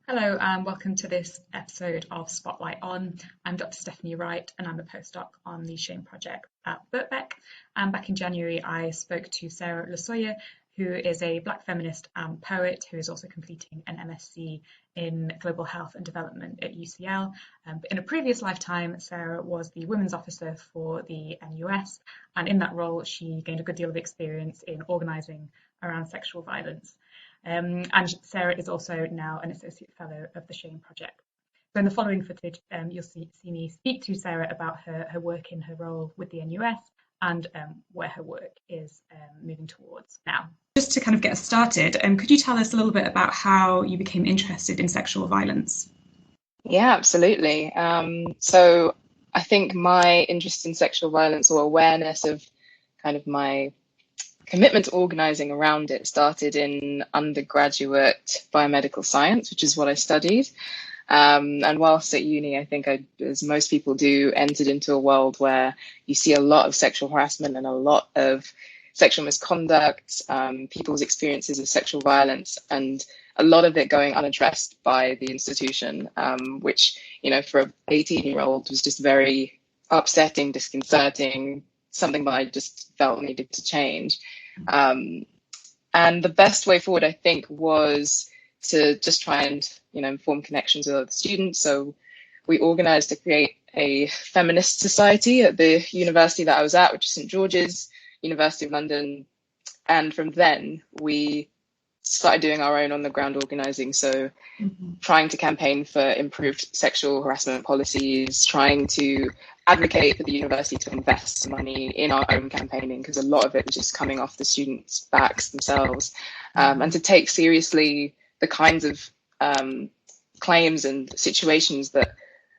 Hello and welcome to this episode of Spotlight On. I'm Dr Stephanie Wright and I'm a postdoc on the Shame Project at Birkbeck. And back in January, I spoke to Sarah Lasoye, who is a Black feminist and poet who is also completing an MSc in Global Health and Development at UCL. But in a previous lifetime, Sarah was the Women's Officer for the NUS, and in that role, she gained a good deal of experience in organising around sexual violence. And Sarah is also now an Associate Fellow of the Shame Project. So in the following footage, you'll see me speak to Sarah about her work in her role with the NUS and where her work is moving towards now. Just to kind of get us started, could you tell us a little bit about how you became interested in sexual violence? Yeah, absolutely. So I think my interest in sexual violence, or awareness of kind of my commitment to organising around it, started in undergraduate biomedical science, which is what I studied. And whilst at uni, I think as most people do, entered into a world where you see a lot of sexual harassment and a lot of sexual misconduct, people's experiences of sexual violence, and a lot of it going unaddressed by the institution, which, you know, for an 18-year-old was just very upsetting, disconcerting, something that I just felt needed to change. And the best way forward, I think, was to just try and, form connections with other students. So we organised to create a feminist society at the university that I was at, which is St George's, University of London. And from then, we started doing our own on-the-ground organising. So trying to campaign for improved sexual harassment policies, trying to advocate for the university to invest money in our own campaigning, because a lot of it was just coming off the students' backs themselves, and to take seriously the kinds of claims and situations that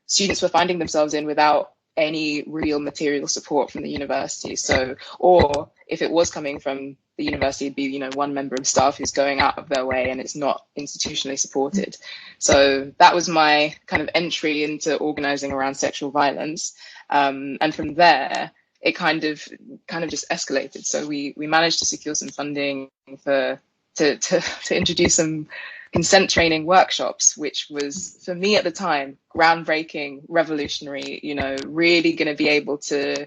students were finding themselves in without any real material support from the university. So, or if it was coming from the university, it'd be, one member of staff who's going out of their way and it's not institutionally supported. So that was my kind of entry into organising around sexual violence. And from there, it kind of just escalated. So we managed to secure some funding to introduce some consent training workshops, which was, for me at the time, groundbreaking, revolutionary, really going to be able to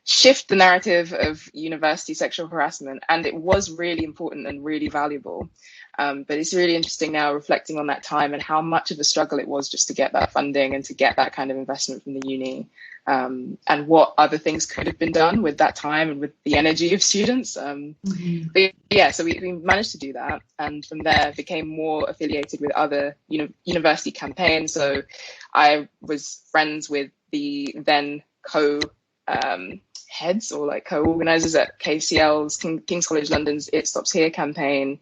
shift the narrative of university sexual harassment. And it was really important and really valuable. But it's really interesting now reflecting on that time and how much of a struggle it was just to get that funding and to get that kind of investment from the uni, and what other things could have been done with that time and with the energy of students. But yeah, so we managed to do that. And from there became more affiliated with other university campaigns. So I was friends with the then heads or like co-organisers at KCL's, King's College London's It Stops Here campaign.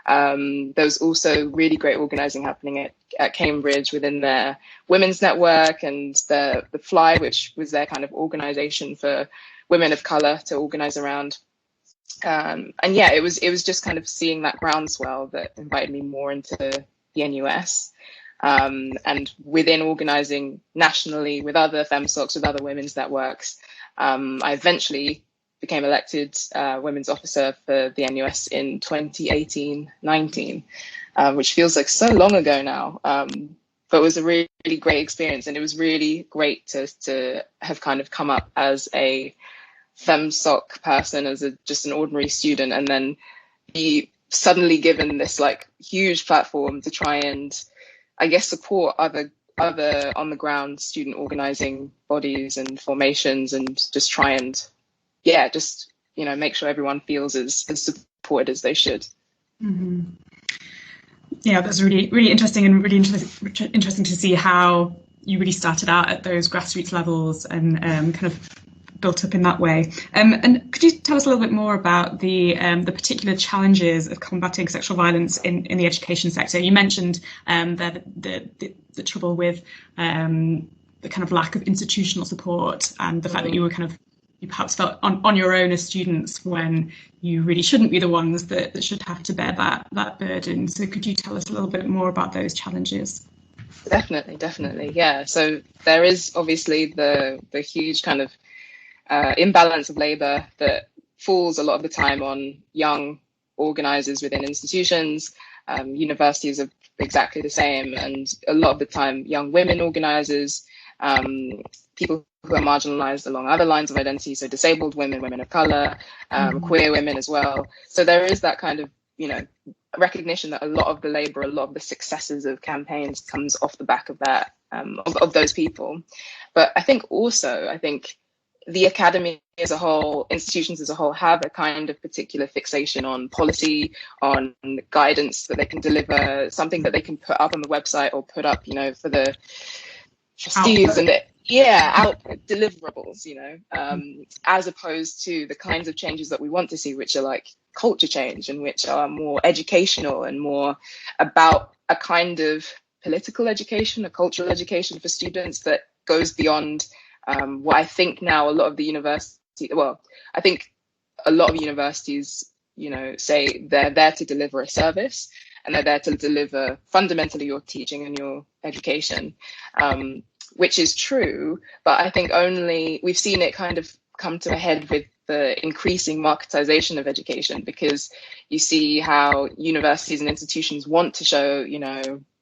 There was also really great organising happening at Cambridge within their women's network, and the Fly, which was their kind of organisation for women of colour to organise around. And yeah, it was just kind of seeing that groundswell that invited me more into the NUS. And within organising nationally with other FemSocs, with other women's networks, I eventually became elected Women's Officer for the NUS in 2018-19, which feels like so long ago now, but was a really, really great experience. And it was really great to have kind of come up as a FemSoc person, as just an ordinary student, and then be suddenly given this like huge platform to try and, I guess, support other on the ground student organising bodies and formations, and just try and make sure everyone feels as supported as they should. Mm-hmm. Yeah, that's really, really interesting, and really interesting to see how you really started out at those grassroots levels and kind of built up in that way. And could you tell us a little bit more about the particular challenges of combating sexual violence in the education sector? You mentioned the trouble with the kind of lack of institutional support, and the fact that you perhaps felt on your own as students when you really shouldn't be the ones that should have to bear that burden. So could you tell us a little bit more about those challenges? Definitely. Yeah. So there is obviously the huge kind of imbalance of labour that falls a lot of the time on young organisers within institutions, Universities are exactly the same. And a lot of the time, young women organisers, people who are marginalised along other lines of identity, so disabled women, women of colour, queer women as well. So there is that kind of, recognition that a lot of the labour, a lot of the successes of campaigns comes off the back of that, of those people. But I think the academy as a whole, institutions as a whole, have a kind of particular fixation on policy, on guidance that they can deliver, something that they can put up on the website or put up, for the trustees and output deliverables, as opposed to the kinds of changes that we want to see, which are like culture change and which are more educational and more about a kind of political education, a cultural education for students that goes beyond what I think now a lot of the I think a lot of universities, say they're there to deliver a service and they're there to deliver fundamentally your teaching and your education, which is true. But I think we've seen it kind of come to a head with the increasing marketization of education, because you see how universities and institutions want to show,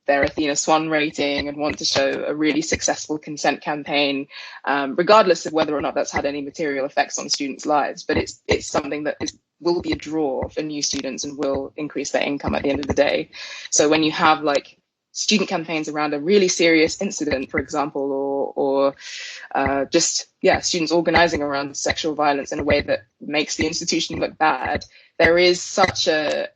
their Athena Swan rating and want to show a really successful consent campaign, regardless of whether or not that's had any material effects on students' lives. But it's something that will be a draw for new students and will increase their income at the end of the day. So when you have like student campaigns around a really serious incident, for example, or students organising around sexual violence in a way that makes the institution look bad, there is such a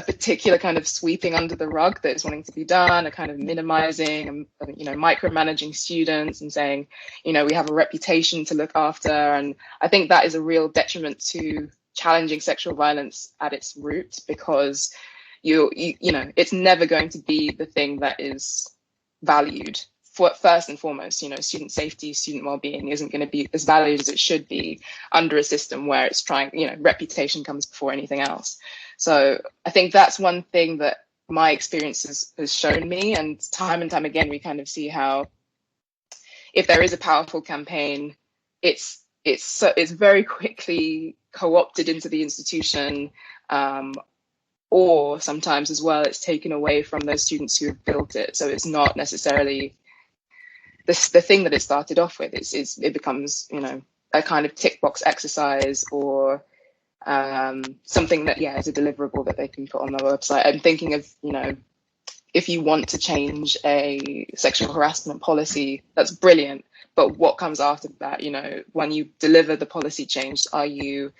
particular kind of sweeping under the rug that is wanting to be done, a kind of minimizing and micromanaging students and saying, we have a reputation to look after. And I think that is a real detriment to challenging sexual violence at its root, because it's never going to be the thing that is valued first and foremost. Student safety, student well-being isn't going to be as valued as it should be under a system where it's trying, reputation comes before anything else. So I think that's one thing that my experience has shown me, and time again we kind of see how if there is a powerful campaign, it's very quickly co-opted into the institution, or sometimes as well it's taken away from those students who have built it. So it's not necessarily the thing that it started off with. It becomes a kind of tick box exercise, or something that is a deliverable that they can put on their website. I'm thinking of if you want to change a sexual harassment policy, that's brilliant, but what comes after that? When you deliver the policy change, are you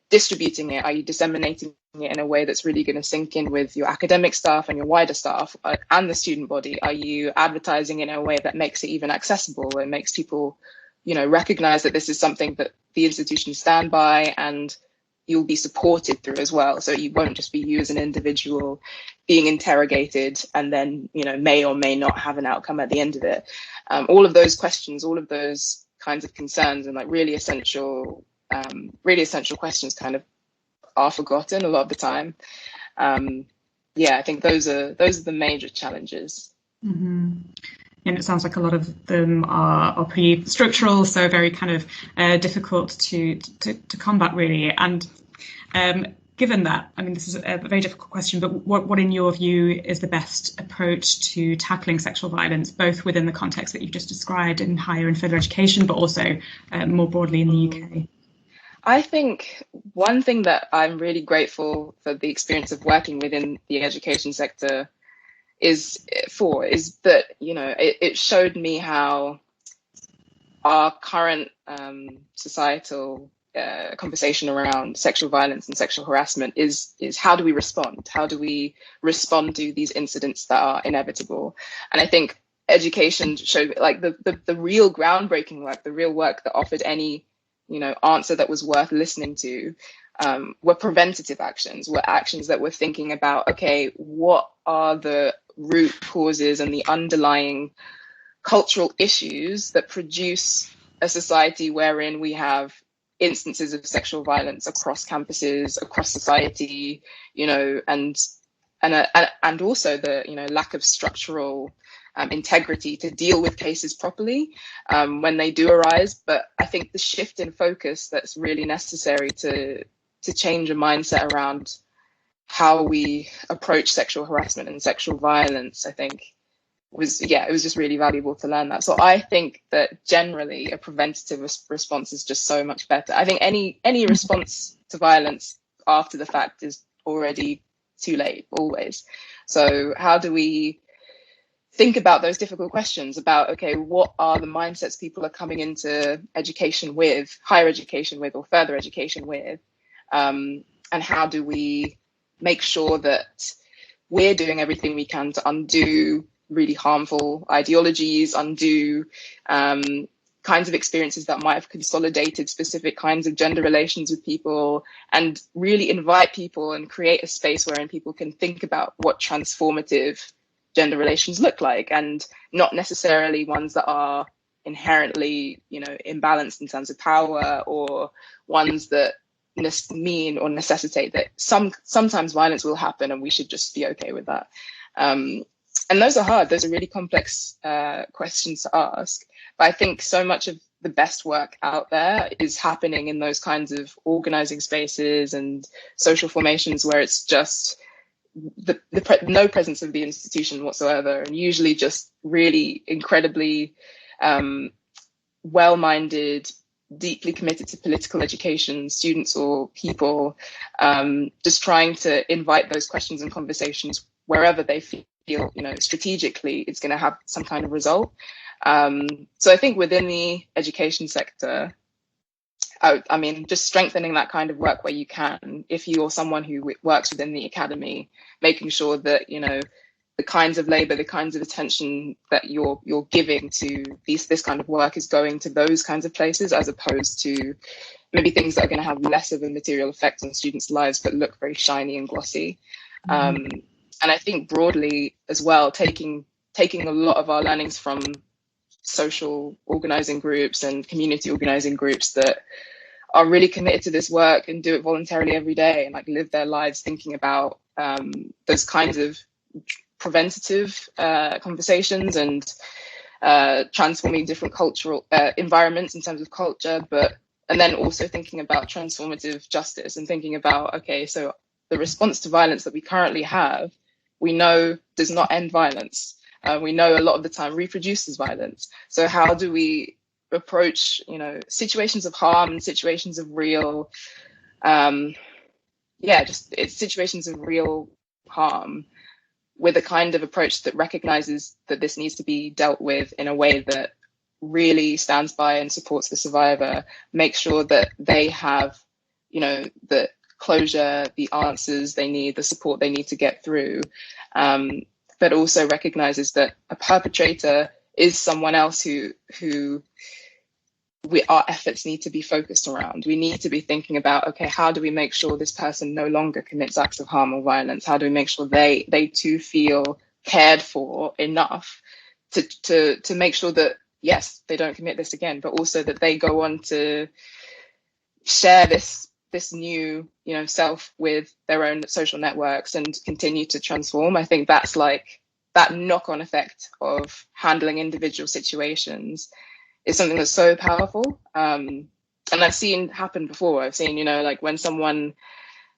distributing it? Are you disseminating it in a way that's really going to sink in with your academic staff and your wider staff and the student body? Are you advertising in a way that makes it even accessible and makes people recognize that this is something that the institutions stand by and you'll be supported through as well? So you won't just be you as an individual being interrogated and then may or may not have an outcome at the end of it. All of those questions, all of those kinds of concerns and like really essential questions kind of are forgotten a lot of the time. I think those are the major challenges. Mm-hmm. And it sounds like a lot of them are pretty structural, so very kind of difficult to combat, really. And given that, I mean, this is a very difficult question, but what in your view is the best approach to tackling sexual violence, both within the context that you've just described in higher and further education, but also more broadly in the UK? I think one thing that I'm really grateful for the experience of working within the education sector is that, it showed me how our current societal conversation around sexual violence and sexual harassment is how do we respond? How do we respond to these incidents that are inevitable? And I think education showed like the real groundbreaking work, the real work that offered any answer that was worth listening to, were preventative actions, were actions that were thinking about, okay, what are the root causes and the underlying cultural issues that produce a society wherein we have instances of sexual violence across campuses, across society, and also the lack of structural integrity to deal with cases properly when they do arise. But I think the shift in focus that's really necessary to change a mindset around how we approach sexual harassment and sexual violence, I think it was just really valuable to learn that. So I think that generally a preventative response is just so much better. I think any response to violence after the fact is already too late, always. So how do we think about those difficult questions about, okay, what are the mindsets people are coming into education with, higher education with, or further education with, and how do we make sure that we're doing everything we can to undo really harmful ideologies, undo kinds of experiences that might have consolidated specific kinds of gender relations with people, and really invite people and create a space wherein people can think about what transformative gender relations look like, and not necessarily ones that are inherently, imbalanced in terms of power, or ones that mean or necessitate that sometimes violence will happen and we should just be okay with that. And those are hard. Those are really complex questions to ask. But I think so much of the best work out there is happening in those kinds of organizing spaces and social formations where it's just no presence of the institution whatsoever, and usually just really incredibly well-minded, deeply committed to political education students or people, just trying to invite those questions and conversations wherever they feel, strategically it's going to have some kind of result. So I think within the education sector, I mean, just strengthening that kind of work where you can, if you're someone who works within the academy, making sure that, the kinds of labor, the kinds of attention that you're giving to this kind of work is going to those kinds of places, as opposed to maybe things that are going to have less of a material effect on students' lives, but look very shiny and glossy. And I think broadly as well, taking a lot of our learnings from social organizing groups and community organizing groups that are really committed to this work and do it voluntarily every day, and like live their lives thinking about those kinds of preventative conversations and transforming different cultural environments in terms of culture, and then also thinking about transformative justice and thinking about, okay, so the response to violence that we currently have, we know does not end violence. We know a lot of the time reproduces violence. So how do we approach, situations of harm and situations of real, situations of real harm with a kind of approach that recognizes that this needs to be dealt with in a way that really stands by and supports the survivor, make sure that they have, the closure, the answers they need, the support they need to get through, but also recognizes that a perpetrator is someone else who our efforts need to be focused around. We need to be thinking about, okay, how do we make sure this person no longer commits acts of harm or violence? How do we make sure they too feel cared for enough to make sure that, yes, they don't commit this again, but also that they go on to share this new, self with their own social networks and continue to transform. I think that's like that knock-on effect of handling individual situations is something that's so powerful. And I've seen happen before. I've seen, like when someone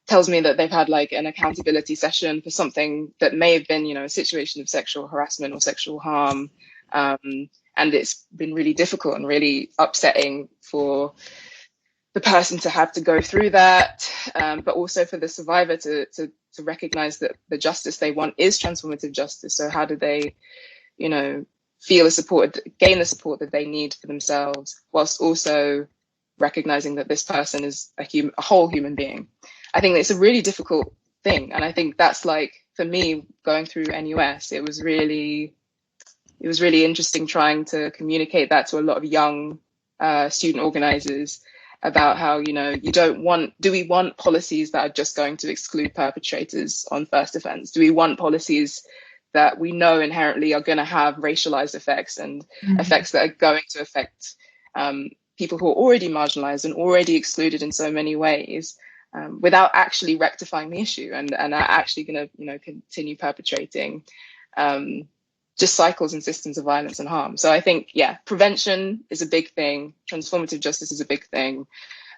tells me that they've had like an accountability session for something that may have been, a situation of sexual harassment or sexual harm. And it's been really difficult and really upsetting for the person to have to go through that, but also for the survivor to recognize that the justice they want is transformative justice. So how do they, feel gain the support that they need for themselves, whilst also recognizing that this person is a whole human being? I think it's a really difficult thing. And I think that's like, for me, going through NUS, it was really interesting trying to communicate that to a lot of young student organizers about how, do we want policies that are just going to exclude perpetrators on first offense? Do we want policies that we know inherently are going to have racialized effects and effects that are going to affect people who are already marginalized and already excluded in so many ways, without actually rectifying the issue and are actually going to, continue perpetrating just cycles and systems of violence and harm? So I think, prevention is a big thing. Transformative justice is a big thing.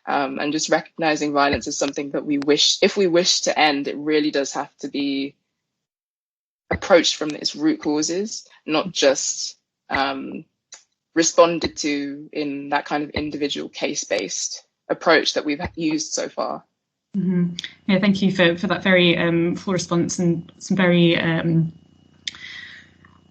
and just recognizing violence as something that if we wish to end, it really does have to be approached from its root causes, not just responded to in that kind of individual case-based approach that we've used so far. Mm-hmm. Yeah, thank you for that very full response and some very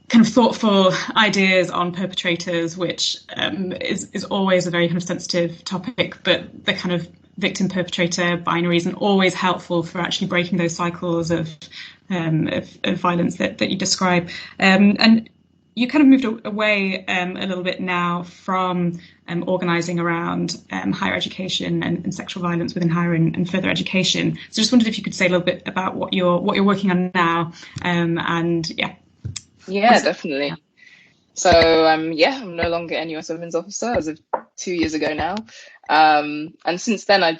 kind of thoughtful ideas on perpetrators, which is always a very kind of sensitive topic, but the kind of victim-perpetrator binary isn't always helpful for actually breaking those cycles of violence that you describe. And you kind of moved away a little bit now from organising around higher education and sexual violence within higher and further education. So just wondered if you could say a little bit about what you're working on now, and Yeah, definitely. So I'm no longer NUS Women's Officer as of 2 years ago now. And since then, I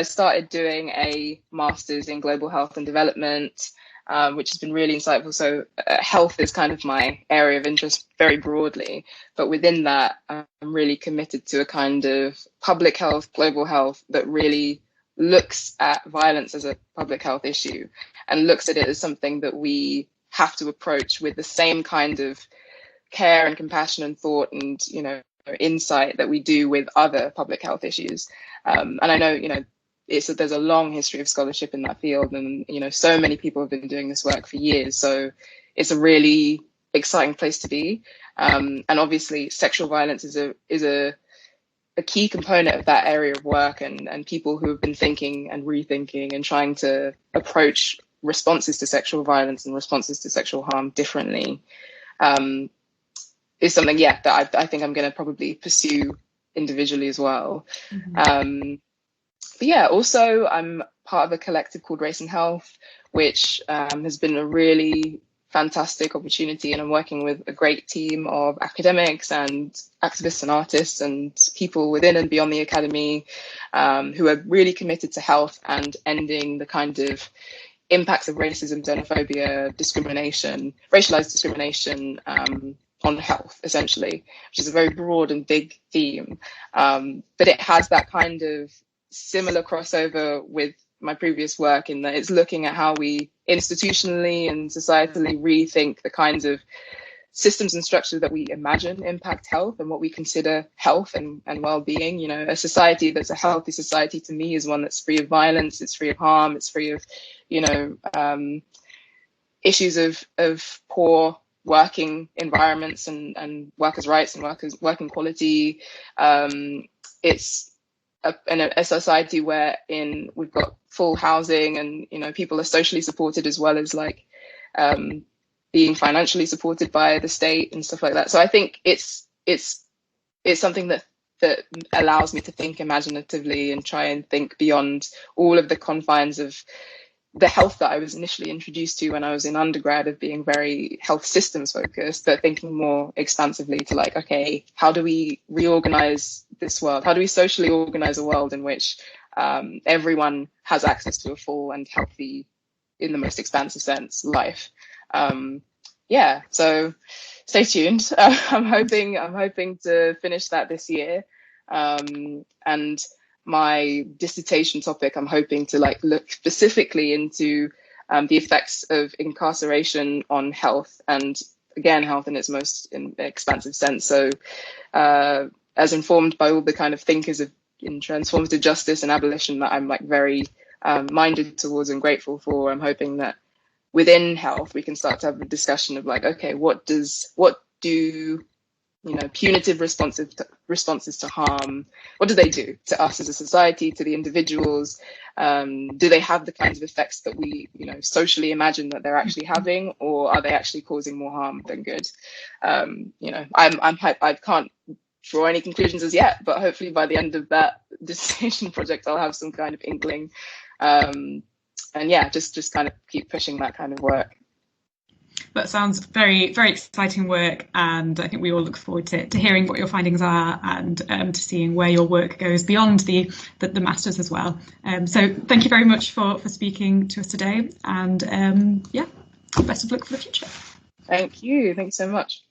started doing a master's in global health and development, which has been really insightful. So health is kind of my area of interest very broadly, but within that, I'm really committed to a kind of public health, global health that really looks at violence as a public health issue and looks at it as something that we have to approach with the same kind of care and compassion and thought and, insight that we do with other public health issues. And I know, there's a long history of scholarship in that field, and, so many people have been doing this work for years. So it's a really exciting place to be. And obviously sexual violence is a key component of that area of work, and people who have been thinking and rethinking and trying to approach responses to sexual violence and responses to sexual harm differently is something, that I think I'm going to probably pursue individually as well. Mm-hmm. But also I'm part of a collective called Race and Health, which has been a really fantastic opportunity, and I'm working with a great team of academics and activists and artists and people within and beyond the academy who are really committed to health and ending the kind of impacts of racism, xenophobia, discrimination, racialized discrimination on health, essentially, which is a very broad and big theme. But it has that kind of similar crossover with my previous work in that it's looking at how we institutionally and societally rethink the kinds of systems and structures that we imagine impact health and what we consider health and well-being. A society that's a healthy society to me is one that's free of violence, it's free of harm, it's free of issues of poor working environments and workers' rights and working quality. It's a society wherein we've got full housing and people are socially supported as well as being financially supported by the state and stuff like that. So I think it's something that allows me to think imaginatively and try and think beyond all of the confines of the health that I was initially introduced to when I was in undergrad, of being very health systems focused, but thinking more expansively to okay, how do we reorganize this world? How do we socially organize a world in which everyone has access to a full and healthy, in the most expansive sense, life? So stay tuned. I'm hoping to finish that this year. And my dissertation topic, I'm hoping to look specifically into the effects of incarceration on health, and again, health in its most expansive sense. So as informed by all the kind of thinkers in transformative justice and abolition that I'm very minded towards and grateful for, I'm hoping that within health we can start to have a discussion of okay, what do punitive responses to harm, what do they do to us as a society, to the individuals? Do they have the kinds of effects that we socially imagine that they're actually having, or are they actually causing more harm than good? I can't draw any conclusions as yet, but hopefully by the end of that dissertation project I'll have some kind of inkling, and just kind of keep pushing that kind of work. That sounds very, very exciting work, and I think we all look forward to hearing what your findings are, and to seeing where your work goes beyond the masters as well. So thank you very much for speaking to us today, and best of luck for the future. Thank you. Thanks so much.